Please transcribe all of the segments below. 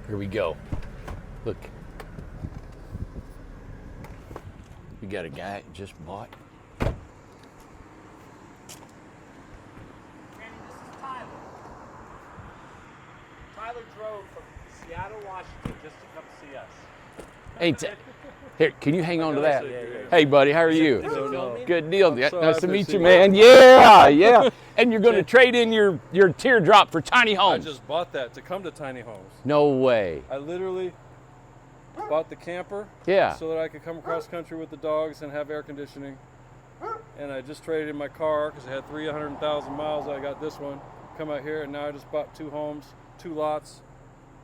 Here we go. Look. We got a guy that just bought. Randy, this is Tyler. Tyler drove from Seattle, Washington, just to come see us. Here, can you hang on to that? Yeah. Hey, buddy, how are you? No. Good deal. so Nice to happy to meet see you, you. man. Yeah. And you're going to trade in your teardrop for tiny I homes. just bought that to come to tiny homes. No way. I literally bought the camper Yeah. so that I could come across country with the dogs and have air conditioning. And I just traded in my car because I had 300,000 miles. I got this one. Come out here, and now I just bought 2 homes, 2 lots.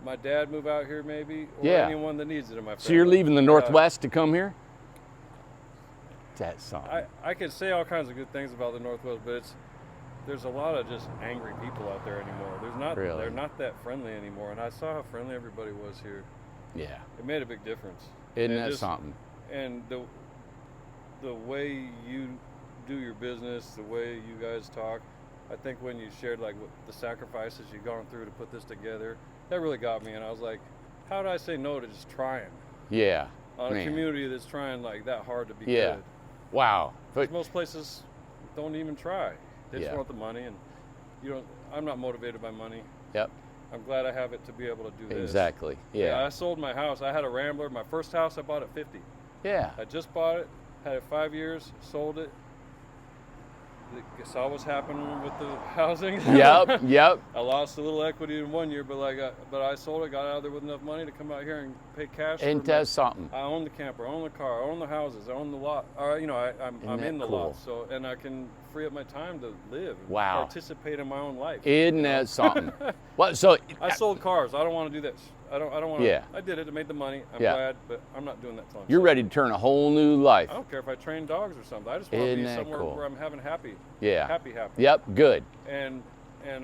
My dad move out here maybe, or Yeah. anyone that needs it in my family. So you're leaving the Northwest to come here? That's something. I could say all kinds of good things about the Northwest, but there's a lot of just angry people out there anymore. Really? They're not that friendly anymore, and I saw how friendly everybody was here. Yeah. It made a big difference. Isn't And that just- something? And the way you do your business, the way you guys talk, I think when you shared like what the sacrifices you've gone through to put this together, that really got me. And I was like, how do I say no to just trying Yeah. on a Man. community that's trying like that hard to be Yeah. good? Wow. 'Cause But most places don't even try. They just Yeah. want the money, and I'm not motivated by money. yep, I'm glad I have it to be able to do this. exactly. I Yeah. sold my house. I had a Rambler. My first house I bought at 50. Yeah. I just bought it, had it 5 years, sold it. I saw what's happening with the housing. Yep. I lost a little equity in 1 year, but I sold it, got out of there with enough money to come out here and pay cash. Ain't that something? I own the camper, I own the car, I own the houses, I own the lot. Or, I'm that in the cool? lot, so and I can free up my time to live. And Wow. participate in my own life. Isn't that something? Well, so I sold cars. I don't want to do this. I don't want to. Yeah. I did it. I made the money. I'm Yeah. glad, but I'm not doing that till I'm you're 70. ready to turn a whole new life. I don't care if I train dogs or something. I just want to Isn't be that somewhere cool? where I'm having happy. Yeah. Happy. Yep. Good. And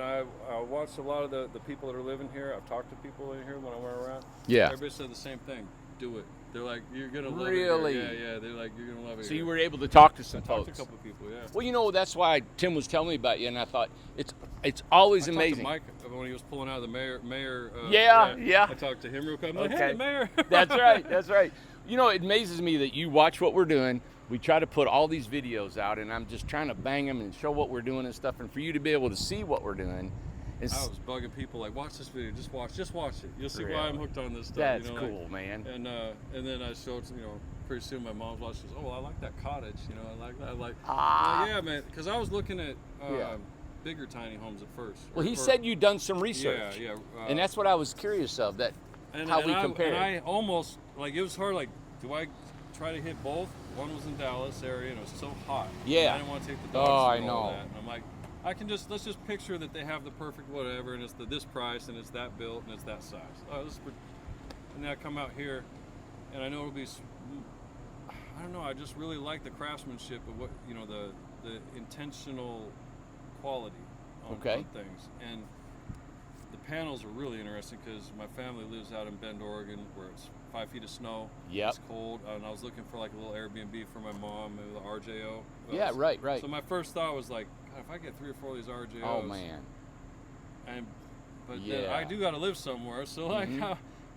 I watched a lot of the people that are living here. I've talked to people in here when I went around. Yeah. Everybody said the same thing. Do it. They're like, you're gonna love Really? it. Yeah. They're like, you're gonna love it. So here. you were able to talk to some I talked to a folks. couple of people. Yeah. Well, that's why Tim was telling me about you, and I thought it's always I amazing. talked to Mike when he was pulling out of the mayor. Yeah. I talked to him real quick. I'm like, Okay. hey, the mayor. That's right. That's right. It amazes me that you watch what we're doing. We try to put all these videos out, and I'm just trying to bang them and show what we're doing and stuff, and for you to be able to see what we're doing. I was bugging people like, watch this video, just watch it. You'll see why I'm Really? hooked on this stuff. That's like- cool, man. And then I showed, pretty soon my mom's watching. She goes, oh, I like that cottage. I like that. I'm like, yeah, man, because I was looking at Yeah. bigger tiny homes at first. Well, he said you'd done some research. Yeah. And that's what I was curious of, how we compared. And I almost it was hard. Like, do I try to hit both? One was in Dallas area, and it was so hot. Yeah. And I didn't want to take the dogs. Oh, I through all know. that. And I'm like, let's just picture that they have the perfect whatever, and it's this price, and it's that built, and it's that size. And then I come out here, and I know it'll be. I don't know. I just really like the craftsmanship of what the intentional quality on things, and the panels are really interesting because my family lives out in Bend, Oregon, where it's 5 feet of snow. Yep. It's cold, and I was looking for like a little Airbnb for my mom, maybe the RJO. Yeah, right. So my first thought was like, God, if I get 3 or 4 of these RJOs. Oh man. But then Yeah. I do got to live somewhere, so like,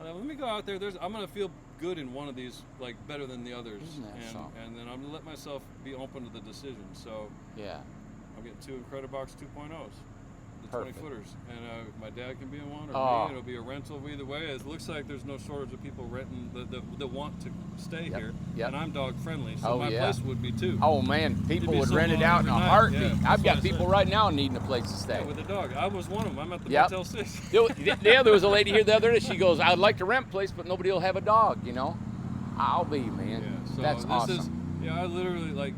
let me go out there. I'm gonna feel good in one of these, like better than the others, Isn't that something? and then I'm gonna let myself be open to the decision. So Yeah. I'm getting 2 Incredibox 2.0s, the Perfect. 20 footers, and my dad can be in one, or Oh. me. It'll be a rental either way. It looks like there's no shortage of people renting that want to stay here, Yep. and I'm dog friendly, so Oh, my yeah. place would be too. Oh man, people be would so rent it long out in a every night. heartbeat. Yeah, I've that's got what I people said. right now needing a place to stay. Yeah, with a dog. I was one of them. I'm at the Yep. Motel 6. There was a lady here the other day. She goes, "I'd like to rent a place, but nobody will have a dog." I'll be, man. Yeah, so That's this awesome. I literally like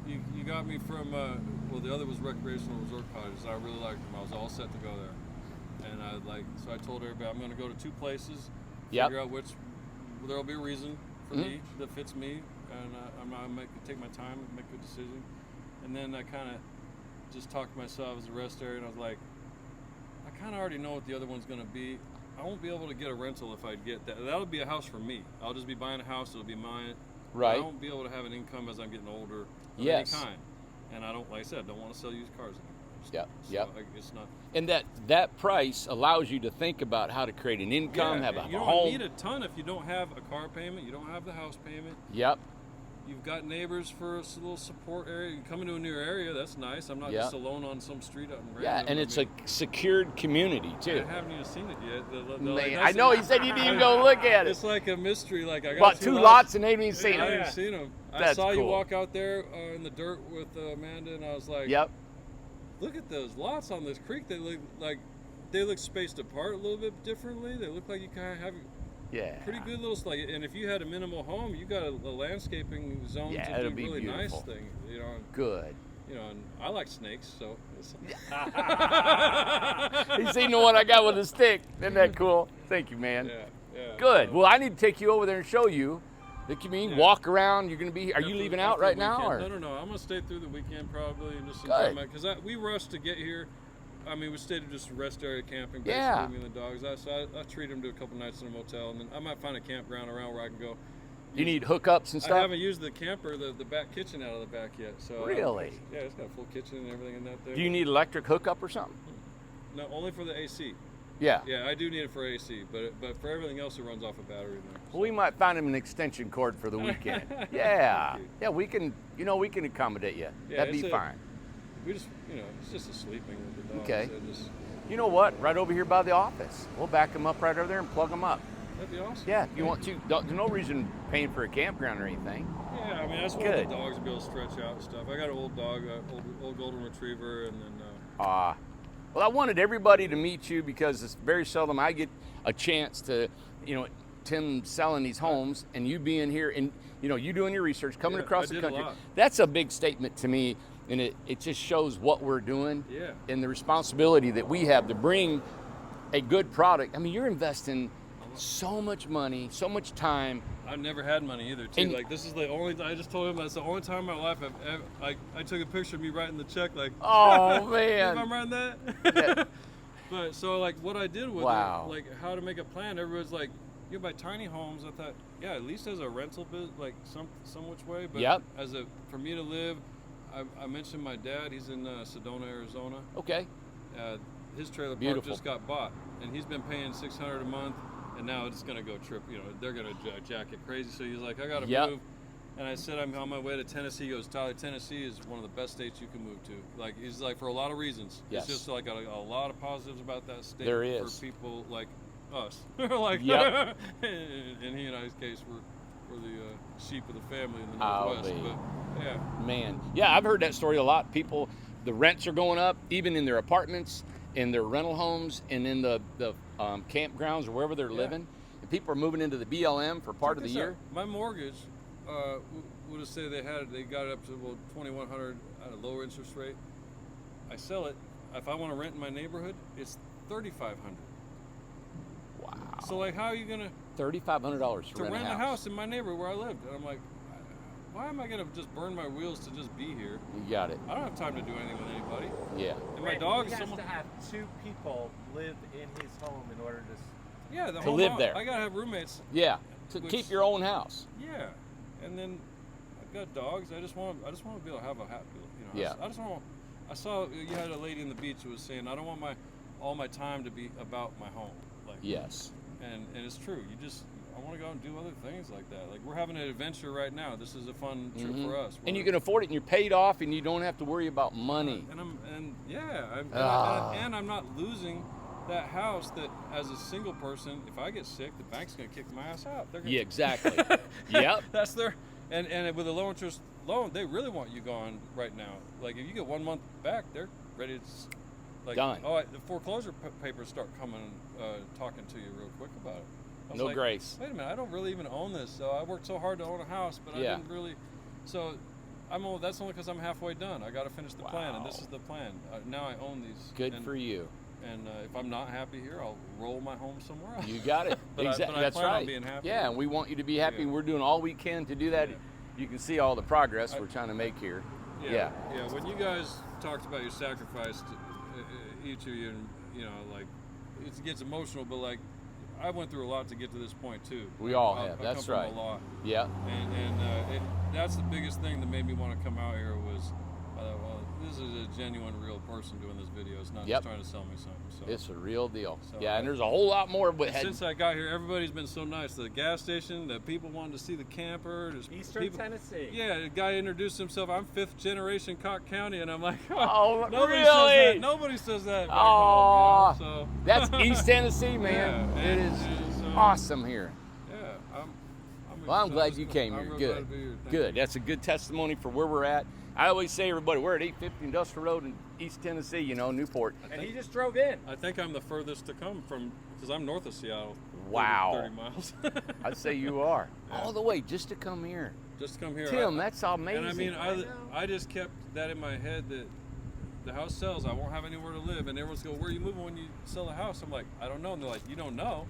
you got me from the other was recreational resort cottages. I really liked them. I was all set to go there, and I told everybody I'm going to go to 2 places, Yep. figure out which there'll be a reason for me that fits me, and I'm take my time and make a decision, and then I kind of just talked to myself as a rest area, and I was like, I kind of already know what the other one's going to be. I won't be able to get a rental if I get that. That'll be a house for me. I'll just be buying a house. It'll be mine. Right. I won't be able to have an income as I'm getting older of Yes. any kind. And I don't, like I said, don't want to sell used cars anymore. Yep, So, yep. like, it's not. And that price allows you to think about how to create an income, have a you don't home. need a ton if you don't have a car payment, you don't have the house payment. Yep. You've got neighbors for a little support area. You come into a new area, that's nice. I'm not Yep. just alone on some street out in Yeah, random. and it's a secured community too. I haven't even seen it yet. Man, I know he said you didn't even go look at it. It's like a mystery. Like I got Bought two lots and they didn't even see I haven't them. even seen them. I That's saw you cool. walk out there in the dirt with Amanda, and I was like, Yep. look at those lots on this creek. They look spaced apart a little bit differently. They look like you kind of have Yeah. pretty good little and if you had a minimal home, you got a landscaping zone Yeah, to it'll do be really beautiful. nice thing. You know, Good. and I like snakes, so. He's seen the one I got with a stick. Isn't that cool? Thank you, man. Yeah. Good. So- Well, I need to take you over there and show you the community. Yeah. Walk around. You're going to be. Are you After- leaving out after right the now? weekend. Or? No. I'm gonna stay through the weekend probably and just Good. enjoy because we rushed to get here. I mean, we stayed at just a rest area camping, basically, Yeah. me and the dogs. I treat them to a couple nights in a motel, and then I might find a campground around where I can go. You need hookups and I stuff. haven't used the camper, the back kitchen out of the back yet. So Really? yeah, it's got a full kitchen and everything in that there. Do you need electric hookup or something? No, only for the AC. Yeah. Yeah, I do need it for AC, but for everything else, it runs off a battery now. Well, we might find him an extension cord for the weekend. Yeah. Yeah, we can. We can accommodate you. Yeah, That'd be it's fine. We just, it's just a sleeping with the dogs. Okay. I just, You know what? Right over here by the office. We'll back them up right over there and plug them up. that'd be awesome. Yeah, if you want to. There's no reason paying for a campground or anything. Yeah, I mean, I just want Good. the dogs to be able to stretch out and stuff. I got an old dog, old golden retriever, and then Well, I wanted everybody to meet you because it's very seldom I get a chance to, Tim selling these homes and you being here and, you doing your research, coming Yeah, across I the did a country. lot. That's a big statement to me, and it just shows what we're doing Yeah. and the responsibility that we have to bring a good product. I mean, you're investing so much money, so much time. I've never had money either, too. And- Like, this is the only, I just told him that's the only time in my life I've ever, I took a picture of me writing the check, like, Oh, if I'm man. writing that. Yeah. But, so, like, what I did with Wow. it, like, how to make a plan, everyone's like, you buy tiny homes. I thought, yeah, at least as a rental business, like, some which way. But Yep. for me to live, I mentioned my dad, he's in Sedona, Arizona. Okay. His trailer park Beautiful. just got bought, and he's been paying $600 a month, and now it's gonna go trip. They're gonna jack it crazy. So he's like, I gotta Yep. move. And I said, I'm on my way to Tennessee. He goes, Tyler, Tennessee is one of the best states you can move to. Like, he's like, for a lot of reasons. Yes. It's just like a lot of positives about that state. There is. For people like us. Like, Yep. in he and I's case, we're the sheep of the family in the I'll Northwest. be. But yeah. Man, yeah, I've heard that story a lot. People, the rents are going up, even in their apartments, in their rental homes, and in the campgrounds or wherever they're Yeah. living. And people are moving into the BLM for part of the Check this year. out. My mortgage would have said they got it up to $2,100 at a lower interest rate. I sell it. If I want to rent in my neighborhood, it's $3,500. Wow, So like, how are you gonna $3,500 to rent a house in my neighborhood where I lived? And I'm like, why am I gonna just burn my wheels to just be here? You got it. I don't have time to do anything with anybody. Yeah. And my Right, dog he is has someone. to have 2 people live in his home in order to. Yeah, the To whole live home. there. I gotta have roommates. Yeah. To Which- keep your own house. Yeah, and then I've got dogs. I just want to be able to have a happy. Yeah. I just want. I saw you had a lady in the beach who was saying, I don't want all my time to be about my home. Like. Yes. And it's true. I want to go out and do other things like that. Like, we're having an adventure right now. This is a fun trip for us. And you can afford it, and you're paid off, and you don't have to worry about money. And I'm not losing that house that, as a single person, if I get sick, the bank's gonna kick my ass out. They're gonna, Yeah, exactly. Yep. That's their and with a low interest loan, they really want you gone right now. Like, if you get 1 month back, they're ready to like Done. Oh, the foreclosure papers start coming, talking to you real quick about it. I was No like, grace. Wait a minute, I don't really even own this. So I worked so hard to own a house, but Yeah. I didn't really. So that's only because I'm halfway done. I got to finish the plan, and this Wow. is the plan. Now I own these. Good and, for you. And if I'm not happy here, I'll roll my home somewhere else. You got it. But I Exactly. plan That's on right. being happy. Yeah, and we want you to be happy. Yeah. We're doing all we can to do that. Yeah. You can see all the progress we're trying to make here. Yeah. Yeah. When you guys talked about your sacrifice, each of you, and like, it gets emotional, but like, I went through a lot to get to this point too. We all I have. come That's from right. A lot. Yeah. And that's the biggest thing that made me want to come out here was, well, this this is a genuine, real person doing this video. It's not Yep. just trying to sell me something. So. It's a real deal. So, Yeah, and there's a whole lot more. But Since I got here, everybody's been so nice. The gas station, the people wanted to see the camper. There's Eastern people, Tennessee. Yeah, the guy introduced himself. I'm 5th generation Cock County, and I'm like, Oh, nobody really? says that. Nobody says that back Aw, home. You know? So that's East Tennessee, man. Yeah, It and- is and, awesome here. Yeah, Well, I'm excited glad to you come. came I'm here. real Good. glad to be here. Thank Good. you. That's a good testimony for where we're at. I always say, everybody, we're at 850 Industrial Road in East Tennessee, you know, Newport. And he just drove in. I think I'm the furthest to come from, because I'm north of Seattle. Wow. 30 miles. I'd say you are. Yeah. All the way just to come here. Just come here. Tim, that's amazing. And I mean, I know. I just kept that in my head that the house sells, I won't have anywhere to live. And everyone's go, where are you moving when you sell the house? I'm like, I don't know. And they're like, you don't know?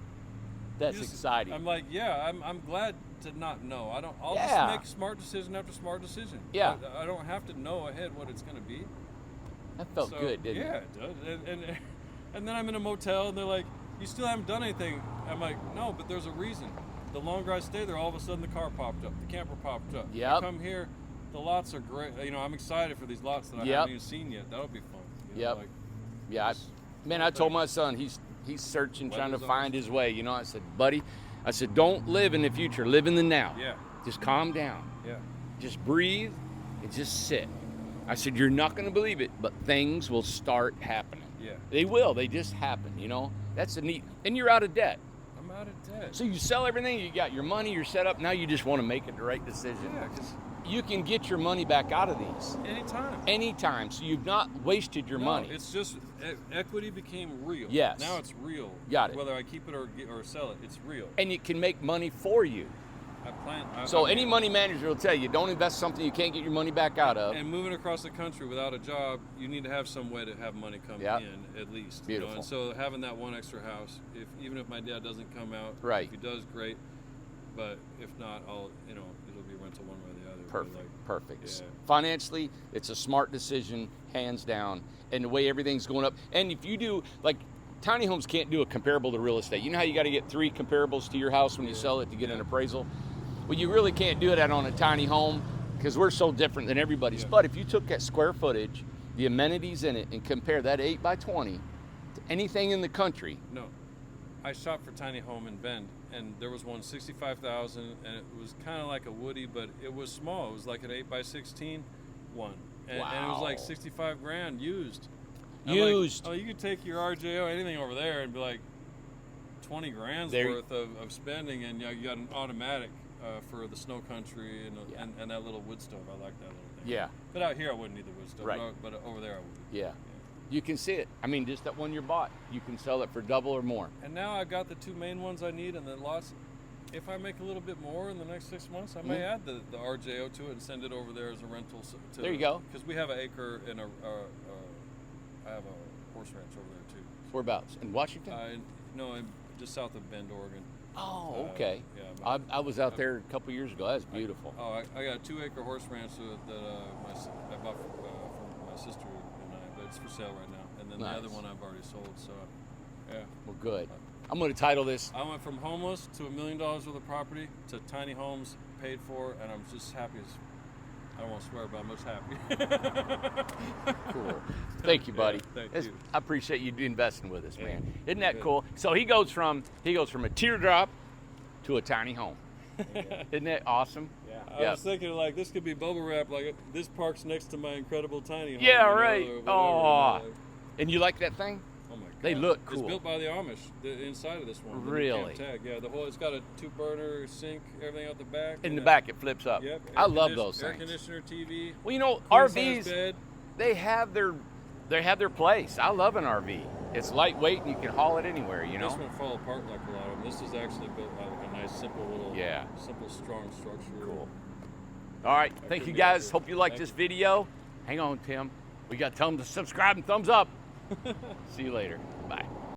That's You just- exciting. I'm like, yeah, I'm glad to not know. I'll Yeah. just make smart decision after smart decision. Yeah. I don't have to know ahead what it's going to be. That felt So, good, didn't yeah, it? it does. And then I'm in a motel and they're like, you still haven't done anything. I'm like, no, but there's a reason. The longer I stay there, all of a sudden the car popped up, the camper popped up. Yep. You come here, the lots are great. You know, I'm excited for these lots that I Yep. haven't even seen yet. That'll be fun. You know, Yep. like, Yeah, just- man, I told my son he's searching, Let trying to his find eyes. his way. You know, I said, buddy, I said, don't live in the future, live in the now. Yeah. Just calm down. Yeah. Just breathe and just sit. I said, you're not going to believe it, but things will start happening. Yeah. They will. They just happen, you know? That's a neat, and you're out of debt. I'm out of debt. So you sell everything, you got your money, you're set up, now you just want to make it the right decision. Yeah, because You can get your money back out of these anytime. anytime, so you've not wasted your No, money. It's just equity became real. Yes. Now it's real. Got it. Whether I keep it or sell it, it's real. And it can make money for you. I plan. So any money manager will tell you, don't invest something you can't get your money back out of. And moving across the country without a job, you need to have some way to have money come Yep. in at least. Beautiful. You know? And so having that one extra house, even if my dad doesn't come out, Right. if he does, great. But if not, it'll be rental one way or the other. But, Perfect, like, perfect. yeah. Financially, it's a smart decision, hands down. And the way everything's going up. And if you do, like, tiny homes can't do a comparable to real estate. You know how you got to get 3 comparables to your house when you sell it to get an appraisal? Well, you really can't do that on a tiny home because we're so different than everybody's. Yeah. But if you took that square footage, the amenities in it, and compare that 8 by 20 to anything in the country, No. I shopped for tiny home in Bend, and there was one 65,000, and it was kind of like a Woody, but it was small. It was like an 8 by 16 one, and it was like Wow. 65 grand used. I'm like, used. oh, you could take your RJO, anything over there, and be like 20 grand's There- worth of spending, and you got an automatic for the snow country Yeah. and that little wood stove. I like that little thing. Yeah. But out here, I wouldn't need the wood stove. Right. But over there, I would. Yeah. You can see it. I mean, just that one you bought, you can sell it for double or more. And now I've got the 2 main ones I need, and then lots. If I make a little bit more in the next 6 months, I may add the RJO to it and send it over there as a rental. There you go. Because we have an acre and I have a horse ranch over there too. Whereabouts? In Washington? No, just south of Bend, Oregon. Oh, okay. yeah, I was out there a couple years ago. That's beautiful. I got a 2-acre horse ranch that I bought from my sister and I, but it's for sale right now. And then Nice. the other one I've already sold. So, yeah. Well, good. I'm going to title this. I went from homeless to $1 million worth of property to tiny homes paid for, and I'm just happy as I don't want to swear, but I'm just happy. Cool. Thank you, buddy. Yeah, thank That's- you. I appreciate you investing with us, Yeah. man. Isn't that Good. cool? So he goes from a teardrop to a tiny home. Isn't that awesome? Yeah. I was thinking like this could be bubble wrap, like this park's next to my incredible tiny home. Yeah, you know, right. or whatever, Aw. you know, like, And you like that thing? oh my god. They look It's cool. built by the Amish. The inside of this one. the new Really? camp Tag. Yeah, it's got a 2-burner sink, everything out the back. In and the a- back, it flips up. Yep. I love those Air things. conditioner, TV. Well, you know, queen-size RVs, bed. they have their place. I love an RV. It's lightweight and you can haul it anywhere, you know? This won't fall apart like a lot of them. This is actually built like a nice, simple little, Yeah. simple, strong structure. Cool. All right. Thank could you be guys. accurate. Hope you liked Thank this you. video. Hang on, Tim. We got to tell them to subscribe and thumbs up. See you later.